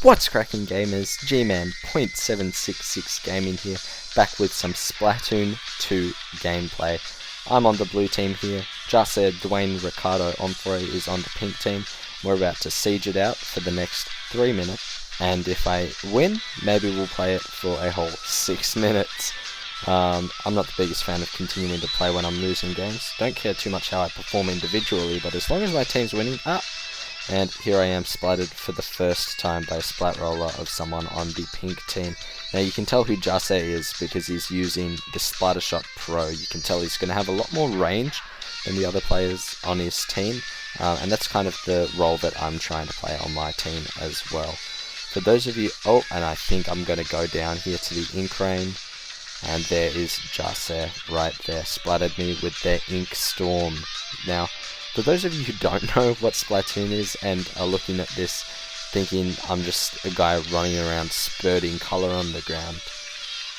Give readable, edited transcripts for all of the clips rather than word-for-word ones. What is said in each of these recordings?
What's cracking, gamers? G-Man.766 Gaming here, back with some Splatoon 2 gameplay. I'm on the blue team here. Jaser, Dwayne, Ricardo, Omfrey is on the pink team. We're about to siege it out for the next 3 minutes, and if I win, maybe we'll play it for a whole 6 minutes. I'm not the biggest fan of continuing to play when I'm losing games. Don't care too much how I perform individually, but as long as my team's winning, and here I am splatted for the first time by a splat roller of someone on the pink team. Now you can tell who Jaser is because he's using the Splattershot Pro. You can tell he's going to have a lot more range than the other players on his team, and that's kind of the role that I'm trying to play on my team as well. For those of you, and I think I'm going to go down here to the Ink Rain, and there is Jaser right there, splattered me with their Ink Storm. Now, for those of you who don't know what Splatoon is and are looking at this thinking I'm just a guy running around spurting colour on the ground,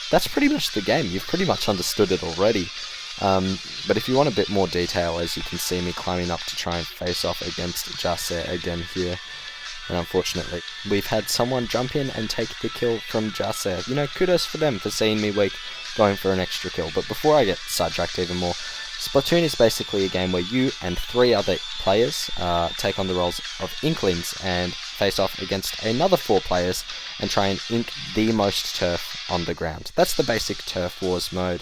that's pretty much the game. You've pretty much understood it already. But if you want a bit more detail, as you can see me climbing up to try and face off against Jaser again here, and unfortunately we've had someone jump in and take the kill from Jaser. You know, kudos for them for seeing me weak, going for an extra kill. But before I get sidetracked even more, Splatoon is basically a game where you and 3 other players take on the roles of Inklings and face off against another 4 players and try and ink the most turf on the ground. That's the basic Turf Wars mode.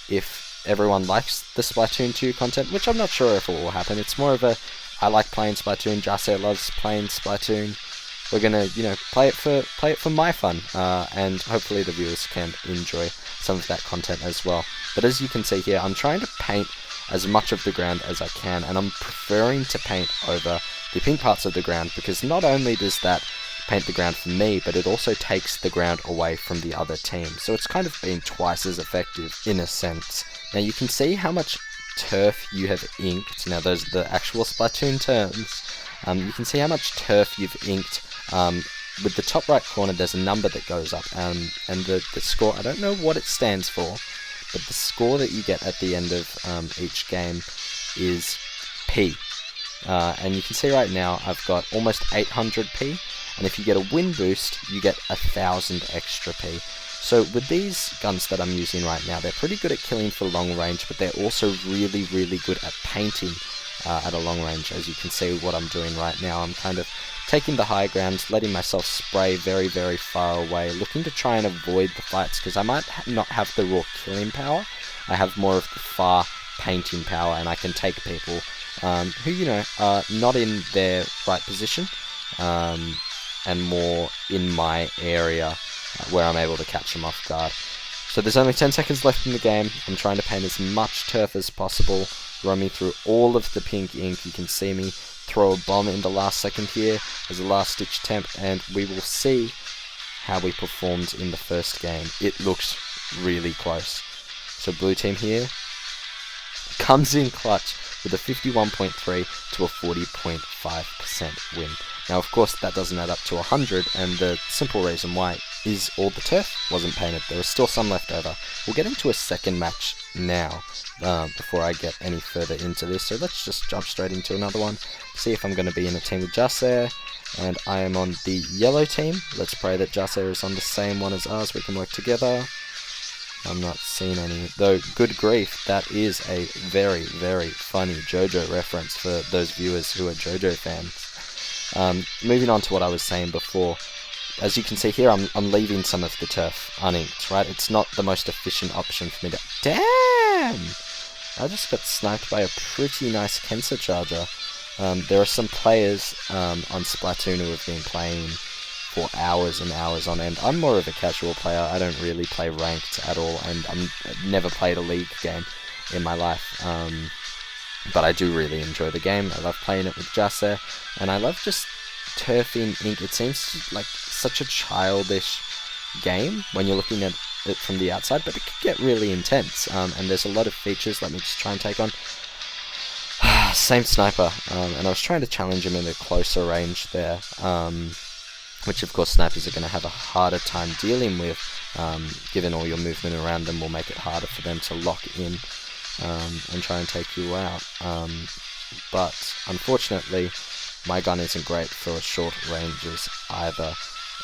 If everyone likes the Splatoon 2 content, which I'm not sure if it will happen, it's more of a, I like playing Splatoon, Jaser loves playing Splatoon. We're gonna, play it for my fun, and hopefully the viewers can enjoy some of that content as well. But as you can see here, I'm trying to paint as much of the ground as I can, and I'm preferring to paint over the pink parts of the ground because not only does that paint the ground for me, but it also takes the ground away from the other team. So it's kind of been twice as effective in a sense. Now you can see how much turf you have inked. Now those are the actual Splatoon terms. You can see how much turf you've inked. With the top right corner there's a number that goes up, and the score, I don't know what it stands for, but the score that you get at the end of each game is P. And you can see right now I've got almost 800 P, and if you get a win boost you get 1000 extra P. So with these guns that I'm using right now, they're pretty good at killing for long range, but they're also really, really good at painting at a long range. As you can see what I'm doing right now, I'm kind of taking the high ground, letting myself spray very, very far away, looking to try and avoid the fights, because I might not have the raw killing power. I have more of the far painting power, and I can take people who, are not in their right position, and more in my area where I'm able to catch them off guard. So there's only 10 seconds left in the game. I'm trying to paint as much turf as possible, roaming through all of the pink ink. You can see me throw a bomb in the last second here as a last ditch attempt, and we will see how we performed in the first game. It looks really close. So blue team here comes in clutch with a 51.3 to a 40.5% win. Now of course that doesn't add up to 100, and the simple reason why is all the turf wasn't painted. There was still some left over. We'll get into a second match now, before I get any further into this, so let's just jump straight into another one, see if I'm going to be in a team with Jaser, and I am on the yellow team. Let's pray that Jaser is on the same one as us, we can work together. I'm not seeing any, though. Good grief, that is a very, very funny JoJo reference for those viewers who are JoJo fans. Moving on to what I was saying before, as you can see here, I'm leaving some of the turf uninked, right? It's not the most efficient option for me to... Damn! I just got sniped by a pretty nice Kensa charger. There are some players on Splatoon who have been playing for hours and hours on end. I'm more of a casual player. I don't really play ranked at all, and I've never played a league game in my life. But I do really enjoy the game. I love playing it with Jaser, and I love just turfing ink. It seems like such a childish game when you're looking at it from the outside, but it could get really intense, and there's a lot of features. Let me just try and take on same sniper, and I was trying to challenge him in a closer range there, which of course snipers are going to have a harder time dealing with, given all your movement around them will make it harder for them to lock in and try and take you out. But unfortunately my gun isn't great for short ranges either.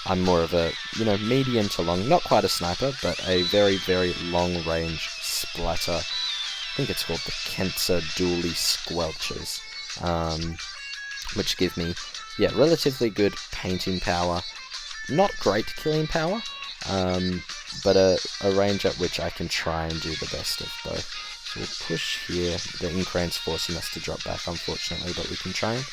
I'm more of a, medium to long, not quite a sniper, but a very, very long range splatter. I think it's called the Kensa Dually Squelchers, which give me, relatively good painting power, not great killing power, but a range at which I can try and do the best of both. So we'll push here. The Incrane's forcing us to drop back, unfortunately, but we can try and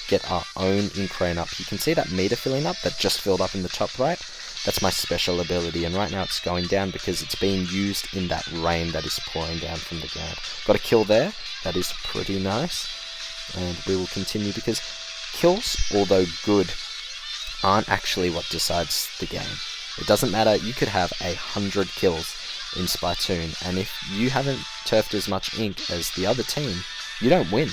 get our own Incrane up. You can see that meter filling up, that just filled up in the top right. That's my special ability, and right now it's going down because it's being used in that rain that is pouring down from the ground. Got a kill there. That is pretty nice. And we will continue because kills, although good, aren't actually what decides the game. It doesn't matter. You could have 100 kills in Splatoon, and if you haven't turfed as much ink as the other team, you don't win.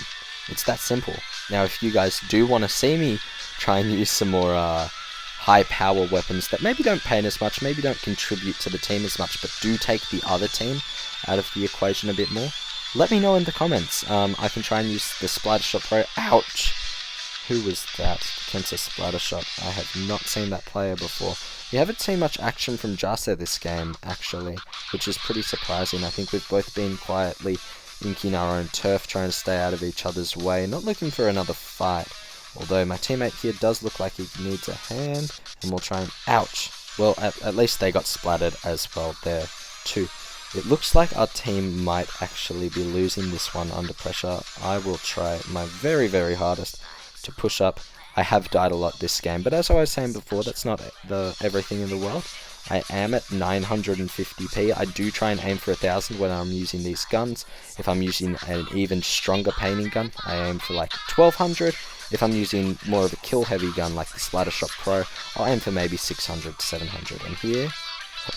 It's that simple. Now, if you guys do want to see me try and use some more high power weapons that maybe don't paint as much, maybe don't contribute to the team as much, but do take the other team out of the equation a bit more, let me know in the comments. I can try and use the Splattershot Pro. Ouch! Who was that? Kensa Splattershot. I have not seen that player before. We haven't seen much action from Jase this game, actually, which is pretty surprising. I think we've both been quietly inking our own turf, trying to stay out of each other's way, not looking for another fight. Although my teammate here does look like he needs a hand, and we'll try and... Ouch! Well, at least they got splattered as well there, too. It looks like our team might actually be losing this one under pressure. I will try my very, very hardest to push up. I have died a lot this game, but as I was saying before, that's not everything in the world. I am at 950p. I do try and aim for 1000 when I'm using these guns. If I'm using an even stronger painting gun, I aim for like 1200. If I'm using more of a kill heavy gun like the Splattershot Pro, I'll aim for maybe 600 to 700. And here,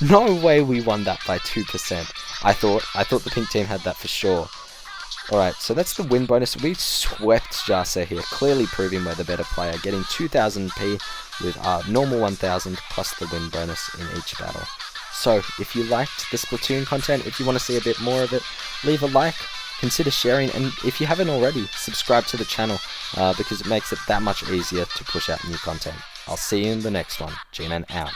no way we won that by 2%. I thought the pink team had that for sure. Alright, so that's the win bonus. We swept Jase here, clearly proving we're the better player, getting 2000p with our normal 1000 plus the win bonus in each battle. So, if you liked the Splatoon content, if you want to see a bit more of it, leave a like, consider sharing, and if you haven't already, subscribe to the channel, because it makes it that much easier to push out new content. I'll see you in the next one. G-Man out.